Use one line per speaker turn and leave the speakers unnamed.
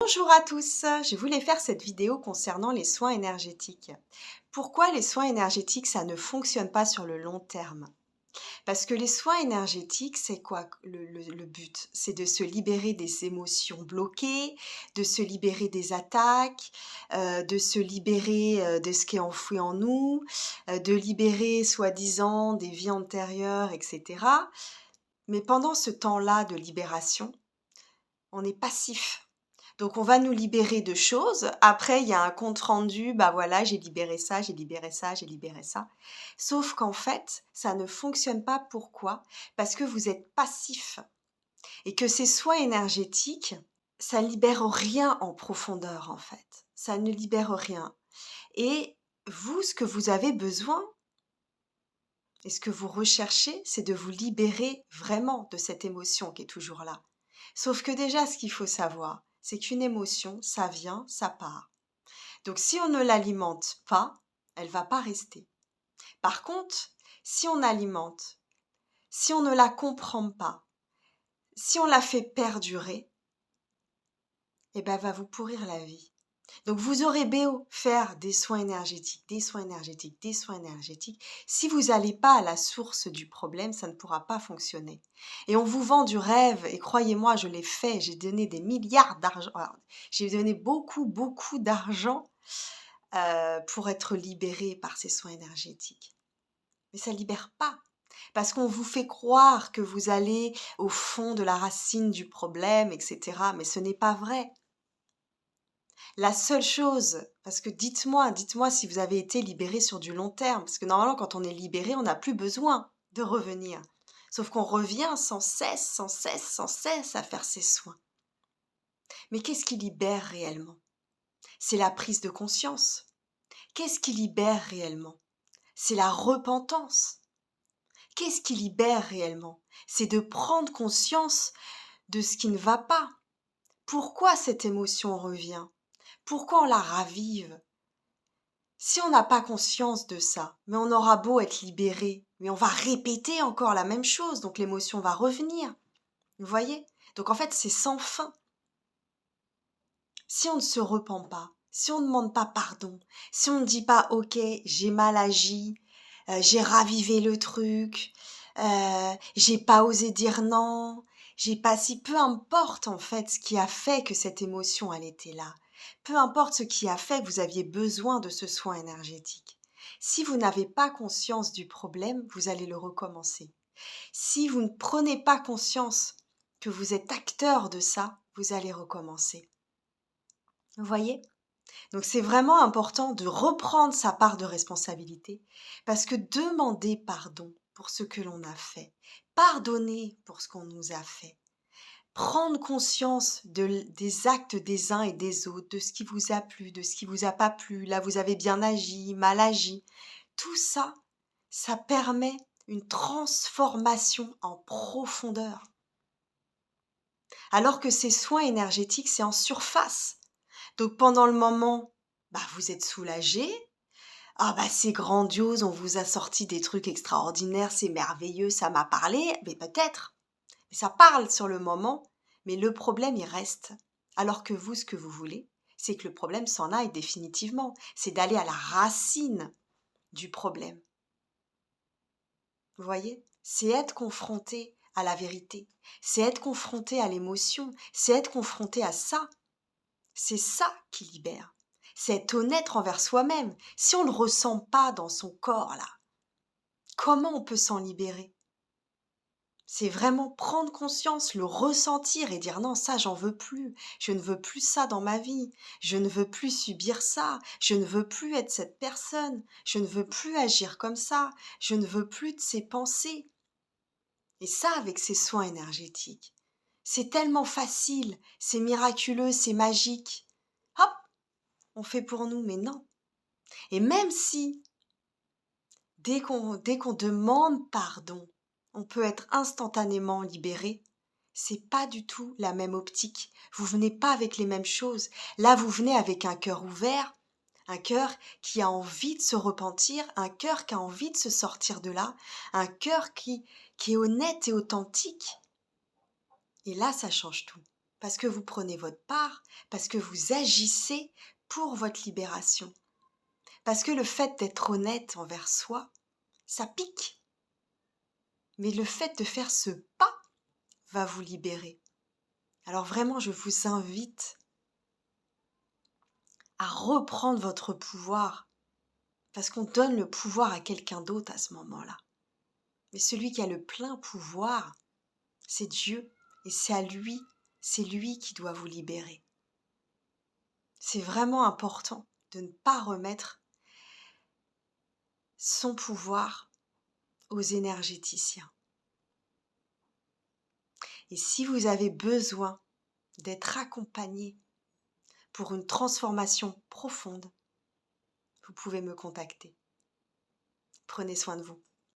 Bonjour à tous, je voulais faire cette vidéo concernant les soins énergétiques. Pourquoi les soins énergétiques, ça ne fonctionne pas sur le long terme? Parce que les soins énergétiques, c'est quoi le but? C'est de se libérer des émotions bloquées, de se libérer des attaques, de se libérer de ce qui est enfoui en nous, de libérer soi-disant des vies antérieures, etc. Mais pendant ce temps-là de libération, on est passif. Donc on va nous libérer de choses. Après, il y a un compte rendu, bah voilà, j'ai libéré ça, j'ai libéré ça, j'ai libéré ça. Sauf qu'en fait, ça ne fonctionne pas. Pourquoi? Parce que vous êtes passif et que ces soins énergétiques, ça libère rien en profondeur en fait. Ça ne libère rien. Et vous, ce que vous avez besoin et ce que vous recherchez, c'est de vous libérer vraiment de cette émotion qui est toujours là. Sauf que déjà, ce qu'il faut savoir, c'est qu'une émotion, ça vient, ça part. Donc si on ne l'alimente pas, elle va pas rester. Par contre, si on alimente, si on ne la comprend pas, si on la fait perdurer, eh ben, elle va vous pourrir la vie. Donc vous aurez beau faire des soins énergétiques, des soins énergétiques, des soins énergétiques. Si vous n'allez pas à la source du problème, ça ne pourra pas fonctionner. Et on vous vend du rêve, et croyez-moi, je l'ai fait, j'ai donné des milliards d'argent, j'ai donné beaucoup, beaucoup d'argent pour être libéré par ces soins énergétiques. Mais ça ne libère pas. Parce qu'on vous fait croire que vous allez au fond de la racine du problème, etc. Mais ce n'est pas vrai. La seule chose, parce que dites-moi si vous avez été libéré sur du long terme, parce que normalement quand on est libéré, on n'a plus besoin de revenir. Sauf qu'on revient sans cesse, sans cesse, sans cesse à faire ses soins. Mais qu'est-ce qui libère réellement? C'est la prise de conscience. Qu'est-ce qui libère réellement? C'est la repentance. Qu'est-ce qui libère réellement? C'est de prendre conscience de ce qui ne va pas. Pourquoi cette émotion revient? Pourquoi on la ravive? Si on n'a pas conscience de ça, mais on aura beau être libéré, mais on va répéter encore la même chose, donc l'émotion va revenir. Vous voyez? Donc en fait, c'est sans fin. Si on ne se repent pas, si on ne demande pas pardon, si on ne dit pas ok, j'ai mal agi, j'ai ravivé le truc, j'ai pas osé dire non, j'ai pas si peu importe en fait ce qui a fait que cette émotion elle était là. Peu importe ce qui a fait que vous aviez besoin de ce soin énergétique. Si vous n'avez pas conscience du problème, vous allez le recommencer. Si vous ne prenez pas conscience que vous êtes acteur de ça, vous allez recommencer. Vous voyez? Donc c'est vraiment important de reprendre sa part de responsabilité parce que demander pardon pour ce que l'on a fait, pardonner pour ce qu'on nous a fait, prendre conscience des actes des uns et des autres, de ce qui vous a plu, de ce qui vous a pas plu, là vous avez bien agi, mal agi, tout ça, ça permet une transformation en profondeur. Alors que ces soins énergétiques, c'est en surface. Donc pendant le moment, bah, vous êtes soulagé. Ah bah c'est grandiose, on vous a sorti des trucs extraordinaires, c'est merveilleux, ça m'a parlé, mais peut-être. Mais ça parle sur le moment, mais le problème il reste. Alors que vous, ce que vous voulez, c'est que le problème s'en aille définitivement. C'est d'aller à la racine du problème. Vous voyez? C'est être confronté à la vérité. C'est être confronté à l'émotion. C'est être confronté à ça. C'est ça qui libère. C'est être honnête envers soi-même. Si on ne le ressent pas dans son corps, là, comment on peut s'en libérer? C'est vraiment prendre conscience, le ressentir et dire non, ça, j'en veux plus. Je ne veux plus ça dans ma vie. Je ne veux plus subir ça. Je ne veux plus être cette personne. Je ne veux plus agir comme ça. Je ne veux plus de ces pensées. Et ça, avec ces soins énergétiques, c'est tellement facile, c'est miraculeux, c'est magique. Hop, on fait pour nous, mais non. Et même si, dès qu'on demande pardon, on peut être instantanément libéré, c'est pas du tout la même optique. Vous venez pas avec les mêmes choses. Là, vous venez avec un cœur ouvert, un cœur qui a envie de se repentir, un cœur qui a envie de se sortir de là, un cœur qui est honnête et authentique. Et là, ça change tout. parce que vous prenez votre part, parce que vous agissez pour votre libération. Parce que le fait d'être honnête envers soi, ça pique. Mais le fait de faire ce pas va vous libérer. Alors vraiment, je vous invite à reprendre votre pouvoir, parce qu'on donne le pouvoir à quelqu'un d'autre à ce moment-là. Mais celui qui a le plein pouvoir, c'est Dieu, et c'est lui qui doit vous libérer. C'est vraiment important de ne pas remettre son pouvoir aux énergéticiens. Et si vous avez besoin d'être accompagné pour une transformation profonde, vous pouvez me contacter. Prenez soin de vous.